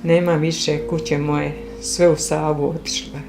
Nema više kuće moje, sve u Savu otišle.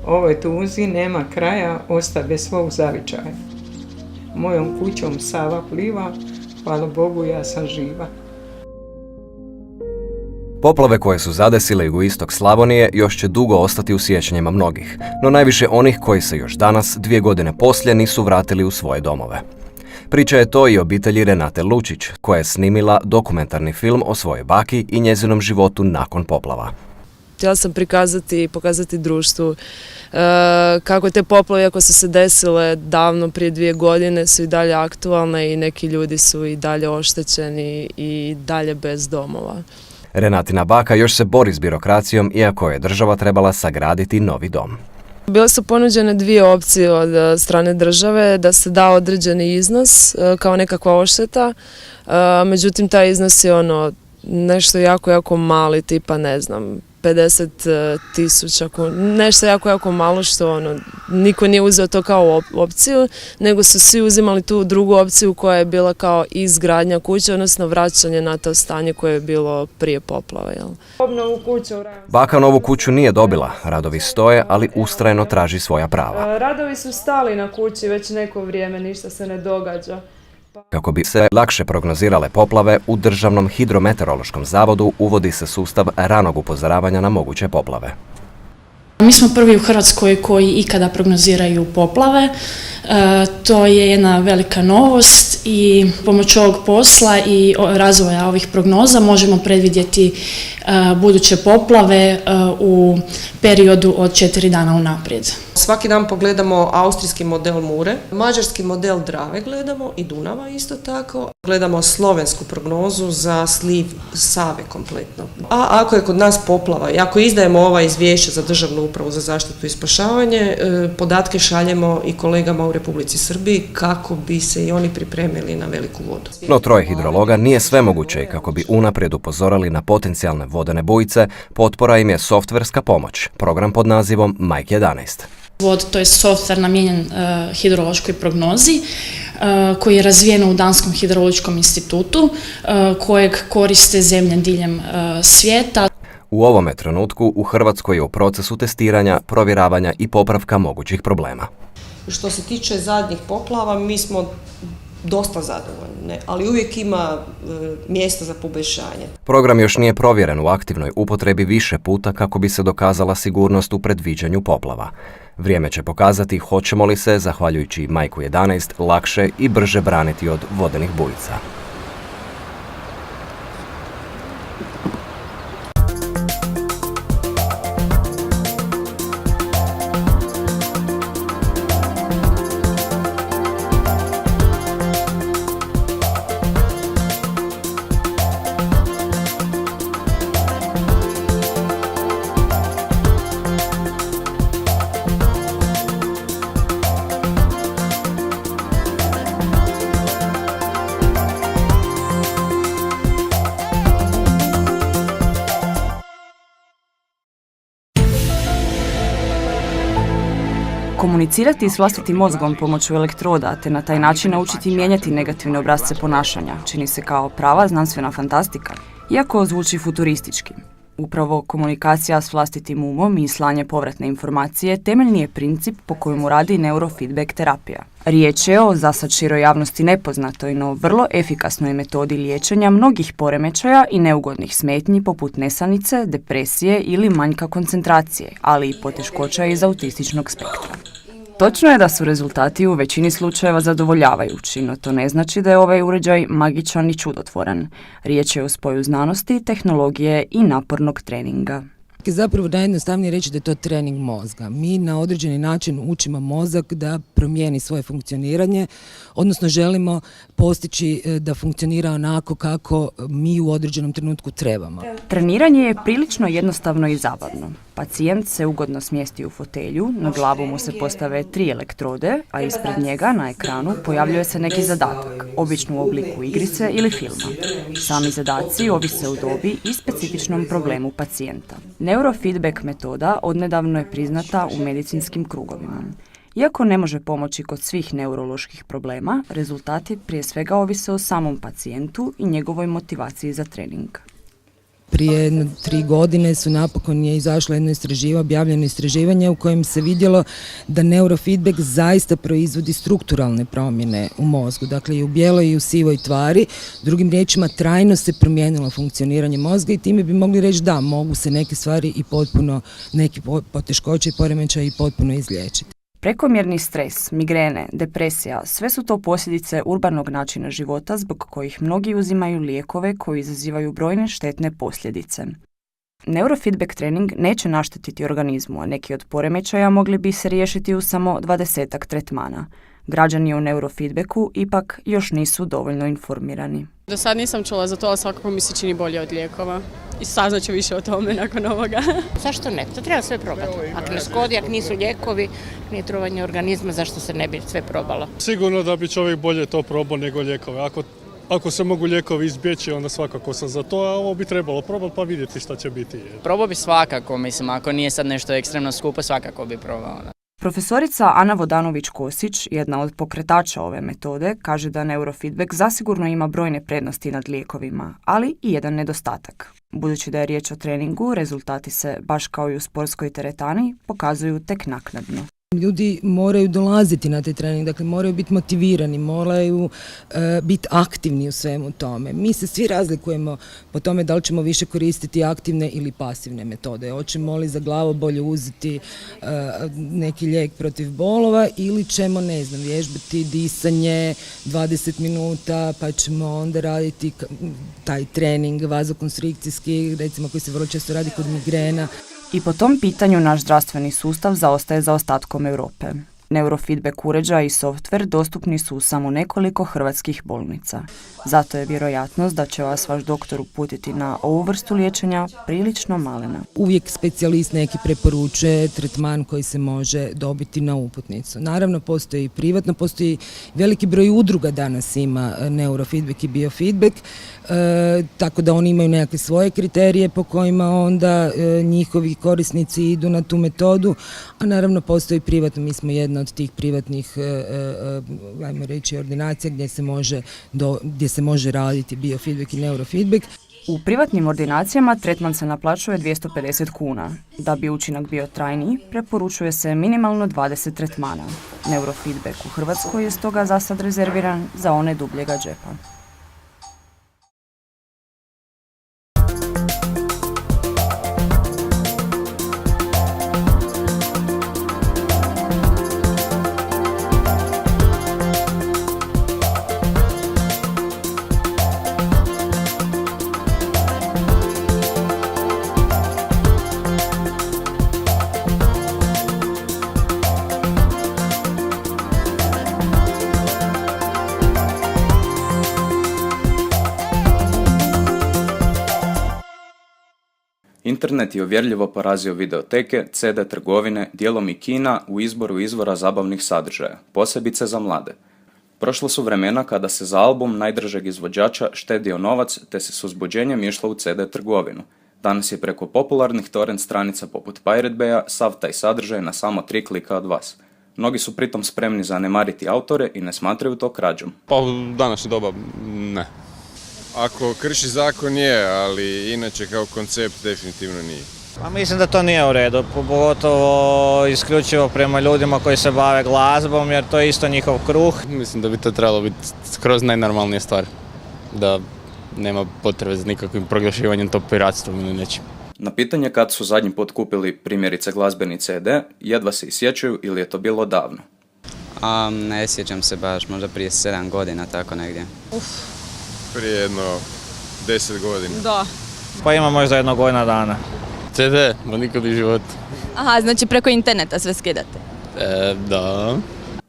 Ovoj tuzi nema kraja, osta bez svog zavičaja. Mojom kućom Sava pliva, hvala Bogu ja sam živa. Poplave koje su zadesile jugoistok Slavonije još će dugo ostati u sjećanjima mnogih, no najviše onih koji se još danas, 2 godine poslije, nisu vratili u svoje domove. Priča je to i obitelji Renate Lučić, koja je snimila dokumentarni film o svojoj baki i njezinom životu nakon poplava. Htjela sam prikazati i pokazati društvu kako te poplave, ako su se desile davno prije 2 godine, su i dalje aktualne i neki ljudi su i dalje oštećeni i dalje bez domova. Renatina baka još se bori s birokracijom, iako je država trebala sagraditi novi dom. Bile su ponuđene 2 opcije od strane države, da se da određeni iznos kao nekakva odšteta, međutim taj iznos je nešto jako mali, tipa ne znam, 50.000, nešto jako malo što niko nije uzeo to kao opciju, nego su svi uzimali tu drugu opciju koja je bila kao izgradnja kuće, odnosno vraćanje na to stanje koje je bilo prije poplava. Baka novu kuću nije dobila, radovi stoje, ali ustrajno traži svoja prava. Radovi su stali na kući već neko vrijeme, ništa se ne događa. Kako bi se lakše prognozirale poplave, u Državnom hidrometeorološkom zavodu uvodi se sustav ranog upozoravanja na moguće poplave. Mi smo prvi u Hrvatskoj koji ikada prognoziraju poplave. To je jedna velika novost i pomoću ovog posla i razvoja ovih prognoza možemo predvidjeti buduće poplave u periodu od 4 dana unaprijed. Svaki dan pogledamo austrijski model Mure, mađarski model Drave gledamo i Dunava isto tako. Gledamo slovensku prognozu za sliv Save kompletno. A ako je kod nas poplava i ako izdajemo ova izvješća za Državnu upravu za zaštitu i spašavanje, podatke šaljemo i kolegama u Republici Srbiji kako bi se i oni pripremili na veliku vodu. No 3 hidrologa nije svemoguće i kako bi unaprijed upozorili na potencijalne vodene bujice, potpora im je softverska pomoć, program pod nazivom Mike 11. To je softver namijenjen hidrološkoj prognozi koji je razvijen u Danskom hidrološkom institutu kojeg koriste zemlje diljem svijeta. U ovome trenutku u Hrvatskoj je u procesu testiranja, provjeravanja i popravka mogućih problema. Što se tiče zadnjih poplava, mi smo dosta zadovoljni, ali uvijek ima mjesta za poboljšanje. Program još nije provjeren u aktivnoj upotrebi više puta kako bi se dokazala sigurnost u predviđanju poplava. Vrijeme će pokazati hoćemo li se, zahvaljujući Majku 11, lakše i brže braniti od vodenih bujica. Komunicirati s vlastitim mozgom pomoću elektroda te na taj način naučiti mijenjati negativne obrasce ponašanja čini se kao prava znanstvena fantastika, iako zvuči futuristički. Upravo komunikacija s vlastitim umom i slanje povratne informacije temeljni je princip po kojemu radi neurofeedback terapija. Riječ je o zasad široj javnosti nepoznatoj, no vrlo efikasnoj metodi liječenja mnogih poremećaja i neugodnih smetnji poput nesanice, depresije ili manjka koncentracije, ali i poteškoća iz autističnog spektra. Točno je da su rezultati u većini slučajeva zadovoljavajući, no to ne znači da je ovaj uređaj magičan i čudotvoran. Riječ je o spoju znanosti, tehnologije i napornog treninga. Zapravo najjednostavnije reći da je to trening mozga. Mi na određeni način učimo mozak da promijeni svoje funkcioniranje, odnosno želimo postići da funkcionira onako kako mi u određenom trenutku trebamo. Treniranje je prilično jednostavno i zabavno. Pacijent se ugodno smjesti u fotelju, na glavu mu se postave 3 elektrode, a ispred njega na ekranu pojavljuje se neki zadatak, obično u obliku igrice ili filma. Sami zadaci ovise o dobi i specifičnom problemu pacijenta. Neurofeedback metoda odnedavno je priznata u medicinskim krugovima. Iako ne može pomoći kod svih neuroloških problema, rezultati prije svega ovise o samom pacijentu i njegovoj motivaciji za trening. Prije 3 godine su napokon je izašlo jedno istraživanje, objavljeno istraživanje u kojem se vidjelo da neurofeedback zaista proizvodi strukturalne promjene u mozgu, dakle i u bijeloj i u sivoj tvari. Drugim riječima, trajno se promijenilo funkcioniranje mozga i time bi mogli reći da mogu se neke stvari i potpuno, neki poteškoće i poremećaji potpuno izliječiti. Prekomjerni stres, migrene, depresija, sve su to posljedice urbanog načina života zbog kojih mnogi uzimaju lijekove koji izazivaju brojne štetne posljedice. Neurofeedback trening neće naštetiti organizmu, a neki od poremećaja mogli bi se riješiti u samo 20-ak tretmana. Građani o neurofeedbacku ipak još nisu dovoljno informirani. Do sad nisam čula za to, ali svakako mi se čini bolje od lijekova. I saznaću više o tome nakon ovoga. Zašto ne? To treba sve probati. Ako ne škodi, ako nisu lijekovi, nije trovanje organizma, zašto se ne bi sve probalo? Sigurno da bi čovjek bolje to probao nego lijekove. Ako se mogu lijekovi izbjeći, onda svakako sam za to, a ovo bi trebalo probati pa vidjeti šta će biti. Probao bi svakako, mislim, ako nije sad nešto ekstremno skupo, svakako bi probao. Profesorica Ana Vodanović-Kosić, jedna od pokretača ove metode, kaže da neurofeedback zasigurno ima brojne prednosti nad lijekovima, ali i jedan nedostatak. Budući da je riječ o treningu, rezultati se, baš kao i u sportskoj teretani, pokazuju tek naknadno. Ljudi moraju dolaziti na taj trening, dakle moraju biti motivirani, moraju biti aktivni u svemu tome. Mi se svi razlikujemo po tome da li ćemo više koristiti aktivne ili pasivne metode. Hoćemo li za glavobolju uzeti neki lijek protiv bolova ili ćemo, ne znam, vježbati disanje 20 minuta pa ćemo onda raditi taj trening vazokonstrikcijski, recimo koji se vrlo često radi kod migrena. I po tom pitanju naš zdravstveni sustav zaostaje za ostatkom Europe. Neurofeedback uređaj i softver dostupni su u samo nekoliko hrvatskih bolnica. Zato je vjerojatnost da će vas vaš doktor uputiti na ovu vrstu liječenja prilično malena. Uvijek specijalist neki preporučuje tretman koji se može dobiti na uputnicu. Naravno, postoji privatno, postoji veliki broj udruga danas ima neurofeedback i biofeedback, tako da oni imaju nekakve svoje kriterije po kojima onda njihovi korisnici idu na tu metodu, a naravno postoji privatno, mi smo jedna od tih privatnih, ajmo reći, ordinacija gdje se može raditi biofeedback i neurofeedback. U privatnim ordinacijama tretman se naplaćuje 250 kuna. Da bi učinak bio trajniji, preporučuje se minimalno 20 tretmana. Neurofeedback u Hrvatskoj je stoga zasad rezerviran za one dubljega džepa. Internet je uvjerljivo porazio videoteke, CD trgovine, dijelom i kina u izboru izvora zabavnih sadržaja, posebice za mlade. Prošla su vremena kada se za album najdražeg izvođača štedio novac te se s uzbuđenjem išlo u CD trgovinu. Danas je preko popularnih torrent stranica poput Pirate Baya sav taj sadržaj na samo 3 klika od vas. Mnogi su pritom spremni zanemariti autore i ne smatraju to krađom. Pa u današnje doba ne. Ako krši zakon je, ali inače kao koncept definitivno nije. Pa mislim da to nije u redu, pogotovo isključivo prema ljudima koji se bave glazbom, jer to je isto njihov kruh. Mislim da bi to trebalo biti skroz najnormalnija stvar, da nema potrebe za nikakvim proglašivanjem to piratstvom ili nečim. Na pitanje kad su zadnji put kupili primjerice glazbeni CD, jedva se isjećaju ili je to bilo davno. Ne sjećam se baš, možda prije 7 godina, tako negdje. Prije jedno 10 godina. Da. Pa ima možda 1 godina dana. CD, ma nikad u životu. Aha, znači preko interneta sve skidate? Da.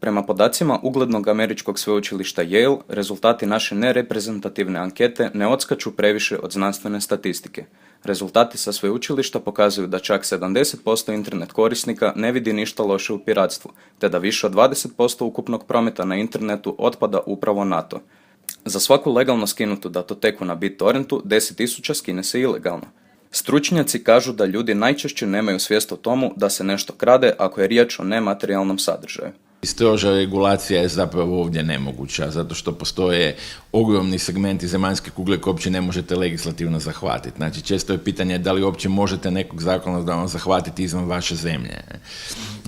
Prema podacima uglednog američkog sveučilišta Yale, rezultati naše nereprezentativne ankete ne odskaču previše od znanstvene statistike. Rezultati sa sveučilišta pokazuju da čak 70% internet korisnika ne vidi ništa loše u piratstvu, te da više od 20% ukupnog prometa na internetu otpada upravo na to. Za svaku legalno skinutu datoteku na BitTorrentu 10.000 skine se ilegalno. Stručnjaci kažu da ljudi najčešće nemaju svijest o tomu da se nešto krade ako je riječ o nematerijalnom sadržaju. Stroža regulacija je zapravo ovdje nemoguća, zato što postoje ogromni segmenti zemaljske kugle koje uopće ne možete legislativno zahvatiti. Znači, često je pitanje da li uopće možete nekog zakonodavno zahvatiti izvan vaše zemlje.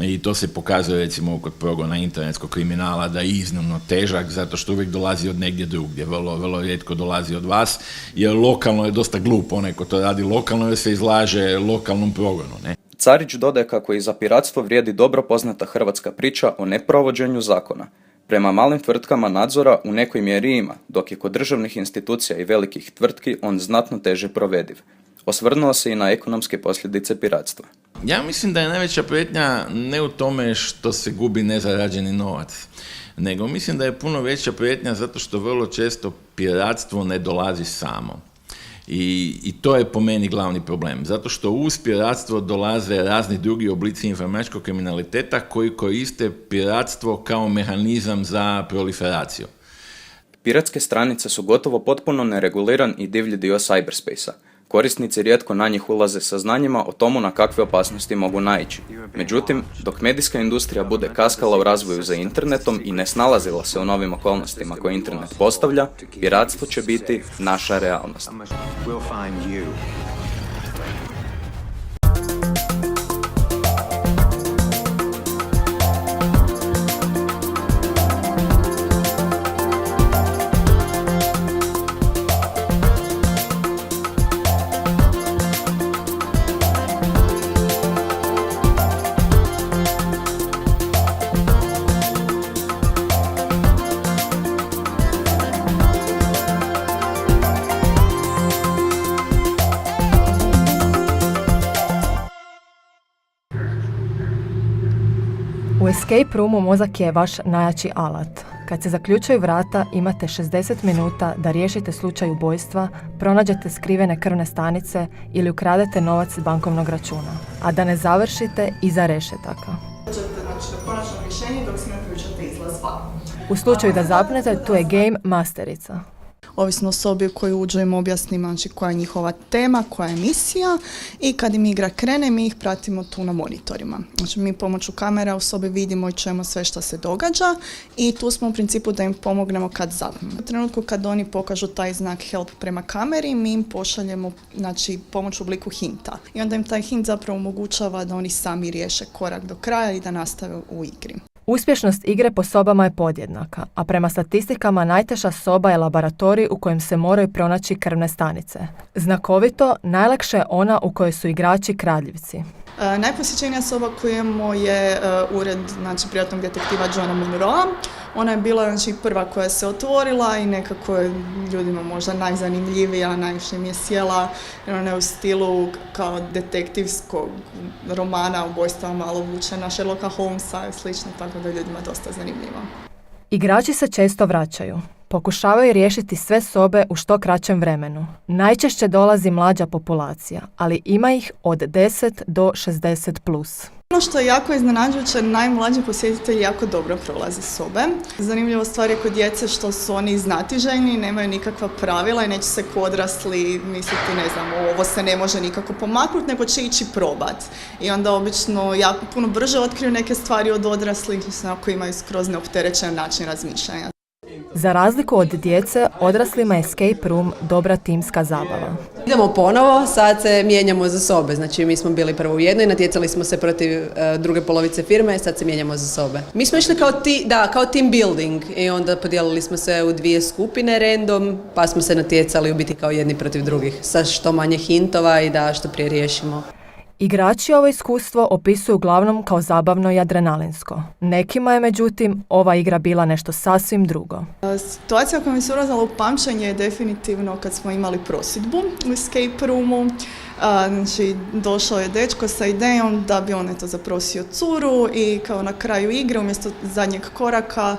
I to se pokazuje recimo kod progona internetskog kriminala da je iznimno težak, zato što uvijek dolazi od negdje drugdje, vrlo rijetko dolazi od vas, jer lokalno je dosta glup onaj ko to radi lokalno, jer se izlaže lokalnom progonu, ne? Carić dodaje kako i za piratstvo vrijedi dobro poznata hrvatska priča o neprovođenju zakona. Prema malim tvrtkama nadzora u nekoj mjeri ima, dok je kod državnih institucija i velikih tvrtki on znatno teže provediv. Osvrnuo se i na ekonomske posljedice piratstva. Ja mislim da je najveća prijetnja ne u tome što se gubi nezarađeni novac, nego mislim da je puno veća prijetnja zato što vrlo često piratstvo ne dolazi samo. I to je po meni glavni problem, zato što uz piratstvo dolaze razni drugi oblici informatičkog kriminaliteta koji koriste piratstvo kao mehanizam za proliferaciju. Piratske stranice su gotovo potpuno nereguliran i divlji dio cyberspacea. Korisnici rijetko na njih ulaze sa znanjima o tomu na kakve opasnosti mogu naići. Međutim, dok medijska industrija bude kaskala u razvoju za internetom i ne snalazila se u novim okolnostima koje internet postavlja, piratstvo će biti naša realnost. U escape roomu mozak je vaš najjači alat. Kad se zaključaju vrata, imate 60 minuta da riješite slučaj ubojstva, pronađete skrivene krvne stanice ili ukradete novac s bankovnog računa. A da ne završite iza rešetaka. U slučaju da zapnete, tu je game masterica. Ovisno o sobi u koju uđu im objasnimo znači, koja je njihova tema, koja je misija i kad im igra krene mi ih pratimo tu na monitorima. Znači mi pomoću kamera u sobi vidimo i čujemo sve što se događa i tu smo u principu da im pomognemo kad zapnu. U trenutku kad oni pokažu taj znak help prema kameri mi im pošaljemo znači, pomoć u obliku hinta i onda im taj hint zapravo omogućava da oni sami riješe korak do kraja i da nastave u igri. Uspješnost igre po sobama je podjednaka, a prema statistikama najteža soba je laboratorij u kojem se moraju pronaći krvne stanice. Znakovito, najlakše je ona u kojoj su igrači kradljivci. Najposjećenija soba koju imamo je ured znači, privatnog detektiva Johna Monroea. Ona je bila znači, prva koja se otvorila i nekako je ljudima možda najzanimljivija, najviše mi je sjela. Ona je u stilu kao detektivskog romana, ubojstva malo vuče na Sherlocka Holmesa i slično, tako da je ljudima dosta zanimljivo. Igrači se često vraćaju. Pokušavaju riješiti sve sobe u što kraćem vremenu. Najčešće dolazi mlađa populacija, ali ima ih od 10 do 60 plus. Ono što je jako iznenađujuće, najmlađi posjetitelji jako dobro prolaze sobe. Zanimljivo stvar je kod djece što su oni znatiželjni, nemaju nikakva pravila i neće se ko odrasli misliti, ne znam, ovo se ne može nikako pomaknuti, nego će ići probat. I onda obično jako puno brže otkriju neke stvari od odraslih, ako imaju skroz neopterećen način razmišljanja. Za razliku od djece, odraslima je escape room dobra timska zabava. Idemo ponovo, sad se mijenjamo za sobe. Znači mi smo bili prvo u jednoj, natjecali smo se protiv druge polovice firme, sad se mijenjamo za sobe. Mi smo išli kao team building i onda podijelili smo se u dvije skupine random, pa smo se natjecali u biti kao jedni protiv drugih, sa što manje hintova i da što prije riješimo. Igrači ovo iskustvo opisuju uglavnom kao zabavno i adrenalinsko. Nekima je, međutim, ova igra bila nešto sasvim drugo. Situacija koja mi se urazala u pamćenje je definitivno kad smo imali prosudbu u escape roomu. Znači, došao je dečko sa idejom da bi on zaprosio curu i kao na kraju igre, umjesto zadnjeg koraka,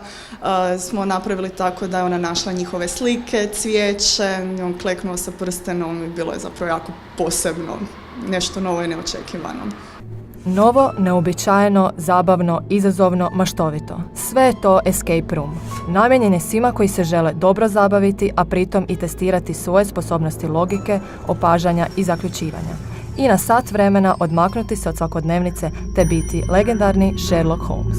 smo napravili tako da je ona našla njihove slike, cvijeće, on kleknuo sa prstenom i bilo je zapravo jako posebno, nešto novo i neočekivano. Novo, neobičajeno, zabavno, izazovno, maštovito. Sve je to escape room. Namijenjen je svima koji se žele dobro zabaviti, a pritom i testirati svoje sposobnosti logike, opažanja i zaključivanja. I na sat vremena odmaknuti se od svakodnevnice te biti legendarni Sherlock Holmes.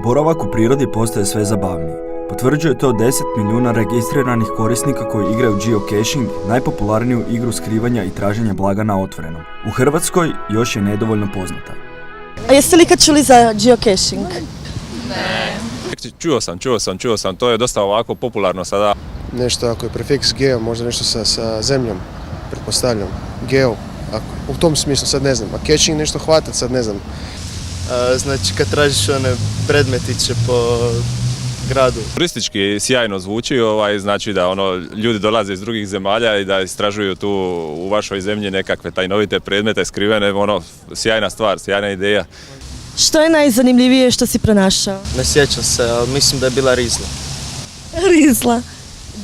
Boravak u prirodi postaje sve zabavniji. Potvrđuje to 10 milijuna registriranih korisnika koji igraju geocaching, najpopularniju igru skrivanja i traženja blaga na otvorenom. U Hrvatskoj još je nedovoljno poznata. A jeste li kad čuli za geocaching? Ne. Čuo sam, to je dosta ovako popularno sada. Nešto ako je prefiks geo, možda nešto sa zemljom, pretpostavljam. Geo, u tom smislu sad ne znam, a caching nešto hvatat sad ne znam. Znači kad tražiš one predmetiće po gradu. Turistički sjajno zvuči, znači da ljudi dolaze iz drugih zemalja i da istražuju tu u vašoj zemlji nekakve tajnovite predmete skrivene, sjajna stvar, sjajna ideja. Što je najzanimljivije što si pronašao? Ne sjećam se, ali mislim da je bila rizla. Rizla.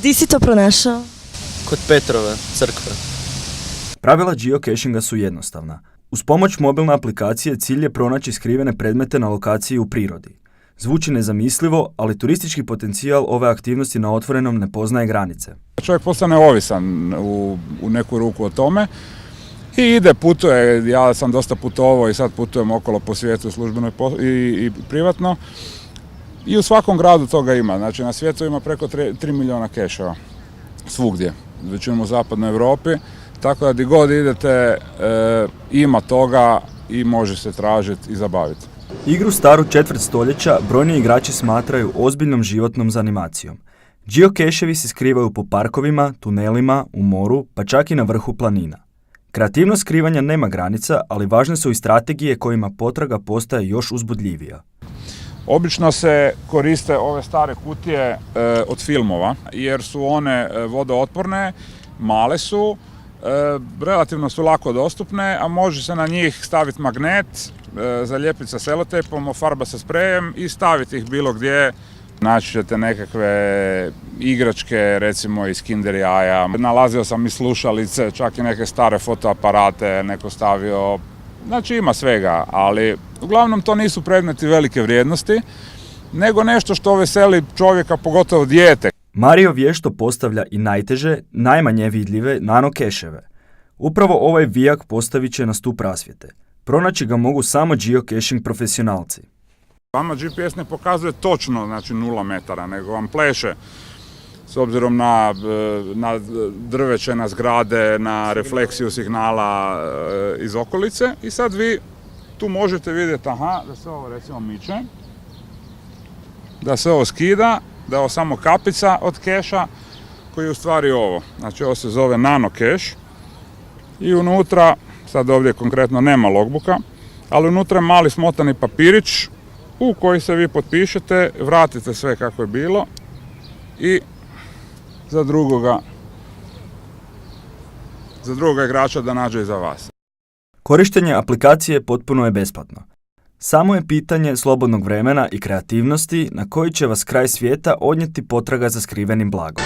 Di si to pronašao? Kod Petrove crkve. Pravila geocachinga su jednostavna. Uz pomoć mobilne aplikacije cilj je pronaći skrivene predmete na lokaciji u prirodi. Zvuči nezamislivo, ali turistički potencijal ove aktivnosti na otvorenom ne poznaje granice. Čovjek postane ovisan u neku ruku o tome i ide, putuje. Ja sam dosta putovao i sad putujem okolo po svijetu službeno i privatno. I u svakom gradu toga ima. Znači na svijetu ima preko 3 milijuna keševa. Svugdje. Većinom u zapadnoj Europi. Tako da gdje god idete ima toga i može se tražiti i zabaviti. Igru staru četvrt stoljeća brojni igrači smatraju ozbiljnom životnom zanimacijom. Geocachevi se skrivaju po parkovima, tunelima, u moru, pa čak i na vrhu planina. Kreativnost skrivanja nema granica, ali važne su i strategije kojima potraga postaje još uzbudljivija. Obično se koriste ove stare kutije od filmova, jer su one vodootporne, male su, relativno su lako dostupne, a može se na njih staviti magnet, zalijepiti sa selotejpom, ofarba sa sprejem i staviti ih bilo gdje. Naći ćete nekakve igračke, recimo iz Kinder jaja. Nalazio sam i slušalice, čak i neke stare fotoaparate, neko stavio. Znači ima svega, ali uglavnom to nisu predmeti velike vrijednosti, nego nešto što veseli čovjeka, pogotovo dijete. Mario vješto postavlja i najteže, najmanje vidljive nanokeševe. Upravo ovaj vijak postavit će na stup rasvjete. Pronaći ga mogu samo geocaching profesionalci. Vama GPS ne pokazuje točno, znači 0 metara, nego vam pleše s obzirom na drveće, na zgrade, na refleksiju signala iz okolice. I sad vi tu možete vidjeti, da se ovo recimo miče, da se ovo skida, da je ovo samo kapica od keša koji je u stvari ovo. Znači ovo se zove nano keš i unutra, sad ovdje konkretno nema logbooka, ali unutra je mali smotani papirić u koji se vi potpišete, vratite sve kako je bilo i za drugoga igrača da nađe iza vas. Korištenje aplikacije potpuno je besplatno. Samo je pitanje slobodnog vremena i kreativnosti na koji će vas kraj svijeta odnijeti potraga za skrivenim blagom.